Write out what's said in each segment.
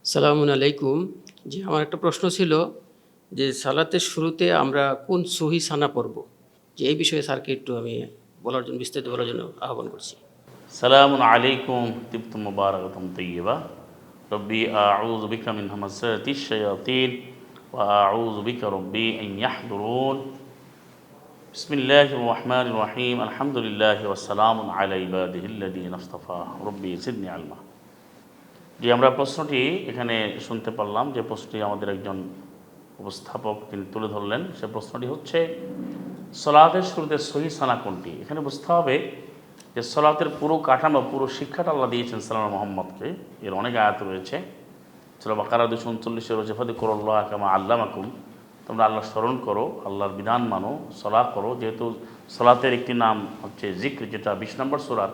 সালামুন আলাইকুম। জি, আমার একটা প্রশ্ন ছিল যে সালাতের শুরুতে আমরা কোন সহি সানা পড়ব? যে এই বিষয়ে স্যারকে একটু আমি বলার জন্য, বিস্তারিত বলার জন্য আহ্বান করছি। সালামুন আলাইকুম তিবতুম মুবারাকাতুম তাইয়্যিবা রব্বি আউযু বিকা মিন হামাযাতিশ শায়াতিন ওয়া আউযু বিকা রব্বি আন ইয়াহদুরুন বিসমিল্লাহির রহমানির রহিম আলহামদুলিল্লাহি ওয়া সালামুন আলা ইবাদিহিল্লাযীনা ইসতাফা রব্বি জিদনি ইলমা। যে আমরা প্রশ্নটি এখানে শুনতে পারলাম, যে প্রশ্নটি আমাদের একজন উপস্থাপক তিনি তুলে ধরলেন, সে প্রশ্নটি হচ্ছে সালাতের শুরুতে সহিহ সানা কোনটি। এখানে বুঝতে হবে যে সালাতের পুরো কাঠামো, পুরো শিক্ষাটা আল্লাহ দিয়েছেন সাল্লাল্লাহু মুহাম্মদকে। এর অনেক আয়াত রয়েছে। সূরা বাকারা 239 রয়েছে ফাযকুরুল্লাহ কামা আল্লামাকুম, তোমরা আল্লাহ স্মরণ করো, আল্লাহর বিধান মানো, সালাত করো। যেহেতু সালাতের একটি নাম হচ্ছে জিক্র, যেটা 20 নম্বর সূরার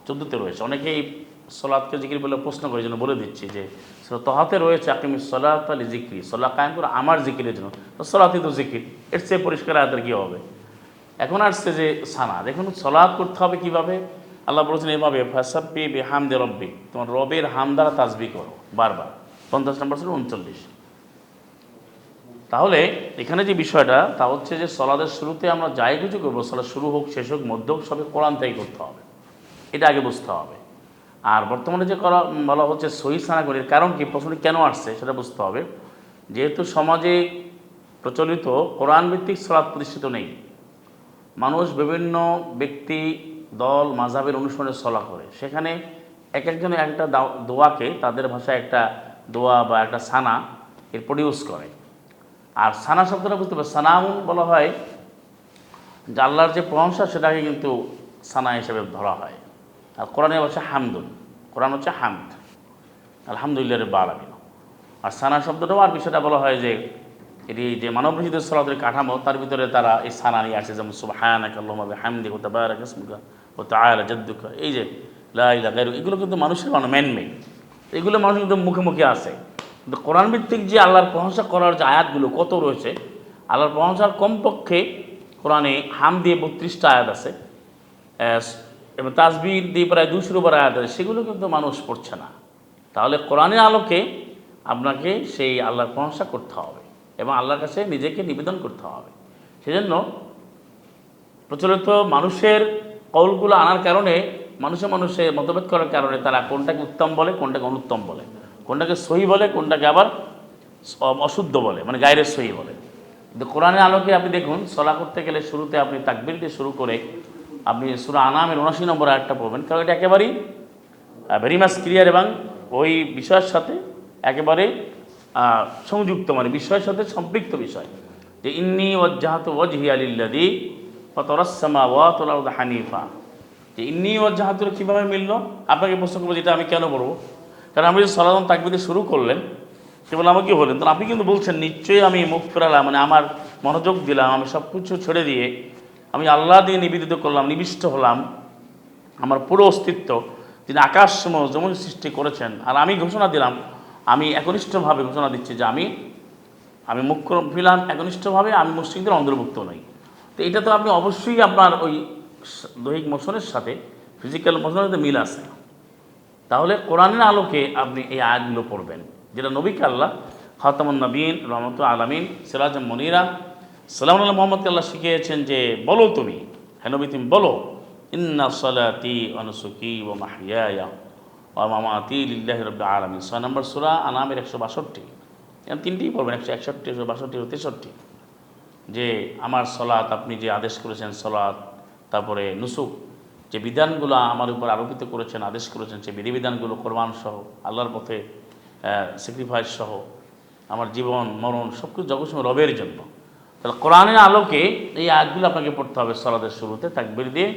14তে রয়েছে। অনেকেই সালাতকে জিকির বলে প্রশ্ন করে, জন্য বলে দিচ্ছি যে তহাতে রয়েছে আকিমিস সালাত আলি জিক্রি, সালাত কায়েম করো আমার জিকিরের জন্য। তো সালাতই তো জিকির, এর চেয়ে পরিষ্কার আয়াতের কী হবে। এখন আসছে যে সানা, দেখুন সালাত করতে হবে কিভাবে। আল্লাহ বলেছেন এভাবে, ফাসাব্বি বিহামদি রব্বি, তোমার রবের হাম দ্বারা তাসবিহ করো বারবার। 50 নম্বর সূরা 39। তাহলে এখানে যে বিষয়টা তা হচ্ছে যে সালাতের শুরুতে আমরা যাই কিছু করবো, সালাত শুরু হোক শেষ হোক মধ্য হোক, সবে কোরআন থেকে করতে হবে, এটা আগে বুঝতে হবে। আর বর্তমানে যে করা বলা হচ্ছে সহিহ সানা করি, কারণ কি, প্রশ্নটি কেন আসছে সেটা বুঝতে হবে। যেহেতু সমাজে প্রচলিত কোরআন ভিত্তিক সালাত প্রতিষ্ঠিত নেই, মানুষ বিভিন্ন ব্যক্তি দল মাযহাবের অনুসরণে সলা করে, সেখানে এক একজনে একটা দোয়াকে তাদের ভাষায় একটা দোয়া বা একটা সানা এর প্রডিউস করে। আর সানা শব্দটা বুঝতে পারে, সানাউন বলা হয় যে আল্লাহর যে প্রশংসা সেটাকে কিন্তু সানা হিসেবে ধরা হয়। আর কোরআনের ভাষা হামদুন, কোরআন হচ্ছে হামদ, আলহামদুলিল্লাহ রাব্বিল আলামিন। আর সানা শব্দটাও আর বিষয়টা বলা হয় যে এটি যে মানবরচিত সালাতের কাঠামো, তার ভিতরে তারা এই সানা নিয়ে আসে, যেমন সুবহানাকা আল্লাহুম্মা বিহামদিকা ওয়া তাবারাকা ইসমুকা ওয়া তাআলা জাদ্দুকা, এই যে লা ইলাহা গায়রুকা, এগুলো কিন্তু মানুষের ম্যানমেড, এগুলো মানুষ কিন্তু মুখে মুখে আসে। কিন্তু কোরআন ভিত্তিক যে আল্লাহর প্রশংসা করার যে আয়াতগুলো কত রয়েছে, আল্লাহর প্রশংসার কমপক্ষে কোরআনে হাম দিয়ে 32টা আয়াত আছে, এবং তাসবিহ দিয়ে প্রায় 200 উপর আয়াত আছে, সেগুলো কিন্তু মানুষ পড়ছে না। তাহলে কোরআনের আলোকে আপনাকে সেই আল্লাহর প্রশংসা করতে হবে এবং আল্লাহর কাছে নিজেকে নিবেদন করতে হবে। সেজন্য প্রচলিত মানুষের কৌলগুলো আনার কারণে, মানুষে মতভেদ করার কারণে তারা কোনটাকে উত্তম বলে, কোনটাকে অনুত্তম বলে, কোনটাকে সহি বলে, কোনটাকে আবার অশুদ্ধ বলে, মানে গায়রে সহি বলে। কিন্তু কোরআনের আলোকে আপনি দেখুন, সলা করতে গেলে শুরুতে আপনি তাকবীর দিয়ে শুরু করে আপনি সূরা আনামের 79 নম্বর আয়াতটা পড়বেন, কারণ এটা একেবারেই ভেরি মাচ ক্লিয়ার এবং ওই বিষয়ের সাথে একেবারে সংযুক্ত, মানে বিষয়ের সাথে সম্পৃক্ত বিষয়, যে ইন্নী ওয়াজ্জাহতু ওয়াজহিয়া লিল্লাযী ফাতারাস সামাওয়াতি ওয়াল আরদা হানিফা। যে ইন্নী ওয়াজ্জাহতু কীভাবে মিলল, আপনাকে প্রশ্ন করবো যেটা আমি কেন বলবো, কারণ আমি যে সালাত তাকবীর দিয়ে শুরু করলেন, কেবল আমাকে বলেন, তো আপনি কিন্তু বলছেন নিশ্চয়ই আমি মুখ ফেরালাম, মানে আমার মনোযোগ দিলাম, আমি সব কিছু ছেড়ে দিয়ে আমি আল্লাহ দিয়ে নিবেদিত করলাম, নিবিষ্ট হলাম, আমার পুরো অস্তিত্ব যিনি আকাশ সমূহ জমিন সৃষ্টি করেছেন। আর আমি ঘোষণা দিলাম, আমি একনিষ্ঠভাবে ঘোষণা দিচ্ছি যে আমি মুখ ফিরলাম একনিষ্ঠভাবে, আমি মুশরিকদের অন্তর্ভুক্ত নই। তো এটা তো আপনি অবশ্যই আপনার ওই দৈহিক মোশনের সাথে, ফিজিক্যাল মোশনের সাথে মিল আছে। তাহলে কোরআনের আলোকে আপনি এই আয়াতগুলো পড়বেন, যেটা নবীকে আল্লাহ খাতামুন নবীন রহমতুল আলামিন সিরাজ মনিরা সাল্লাল্লাহু মুহাম্মদকে আল্লাহ শিখিয়েছেন যে বলো তুমি, হ্যাঁ নবী তুমি বলো, ইন্না সালাতি ওয়া নুসুকি ওয়া মাহইয়ায়া ওয়া মামাতি লিল্লাহি রাব্বিল আলামিন। 6 নম্বর সূরা আনামের 162। এখানে তিনটেই পড়বেন, 161, 162, 163, যে আমার সলাত, আপনি যে আদেশ করেছেন সলাত, তারপরে নুসুক, যে বিধানগুলো আমার উপর আরোপিত করেছেন, আদেশ করেছেন, সেই বিধিবিধানগুলো কোরবান সহ, আল্লাহর পথে স্যাক্রিফাইস সহ, আমার জীবন মরণ সব কিছু জগৎসমূহ রবের জন্য। তাহলে কোরআনের আলোকে এই আয়াতগুলো আপনাকে পড়তে হবে সলাতের শুরুতে তাকবীর দিয়ে।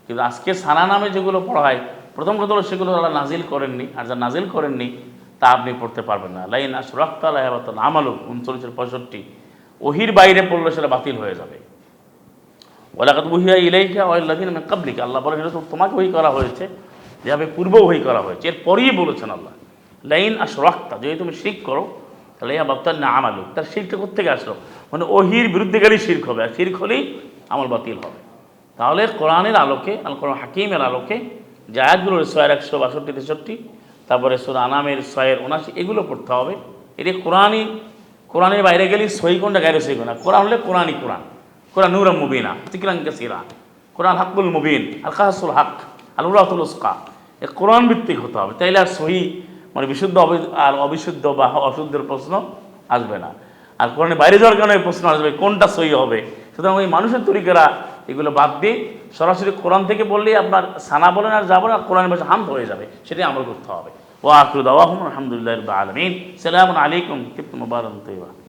কিন্তু আজকে সানা নামে যেগুলো পড়া হয়, প্রথম কথা হলো সেগুলো আল্লাহ নাজিল করেননি, আর যা নাজিল করেননি তা আপনি পড়তে পারবেন না। লাইন আশরাকতা লায়াবাতুন আমালুক 39-65, ওহির বাইরে পড়লে সেটা বাতিল হয়ে যাবে। ওয়ালাকাদ উহিয়া ইলাইকা ওয়া ইলাল্লাযিনা মিন ক্বাবলিকা, আল্লাহ বলেন এটা তোমাকে ওহী করা হয়েছে যেভাবে পূর্ব ওহী করা হয়েছে। এরপরেই বলেছেন আল্লাহ লাইন আশরাকতা, যদি তুমি শিরক করো তাহলে ইয়াহবাতান্না আমালুক, তার শিরকটা কোত্থেকে আসলো, মানে ওহির বিরুদ্ধেকারী শিরক হবে, আর শিরক হলেই আমল বাতিল হবে। তাহলে কোরআনের আলোকে, আল কোরআন হাকিমের আলোকে যে আয়াতগুলো 162, 63, তারপরে সূরা আনামের 6-79 এগুলো পড়তে হবে। এটি কোরআনের বাইরে গেলে সহি কোনটা গায়ের সহি কোনটা। কোরআন হলে কোরআন নূরুম মুবিনা যিকরান কাসীরা, কোরআন হাক্কুল মুবিন, আল কাসাসুল হক, আল উরাতুল উসকা। এ কোরআন ভিত্তিক হতে হবে, তাইলে আর সহি মানে বিশুদ্ধ আর অবিশুদ্ধ বা অশুদ্ধের প্রশ্ন আসবে না। আর কোরআনের বাইরে যাওয়ার কারণে প্রশ্ন আসবে কোনটা সহি হবে। সুতরাং ওই মানুষের তরিকারা এগুলো বাদ দিয়ে সরাসরি কোরআন থেকে বললেই আপনার সানা বলেন আর যাবেন, আর কোরআনের ভাষা হামদ হয়ে যাবে, সেটাই আমল করতে হবে। ওয়া আখিরু দাওয়াহুম আলহামদুলিল্লাহি রাব্বিল আলামিন। সালামুন আলাইকুম, তিবতুম মুবারাকাতুন তাইয়্যিবা।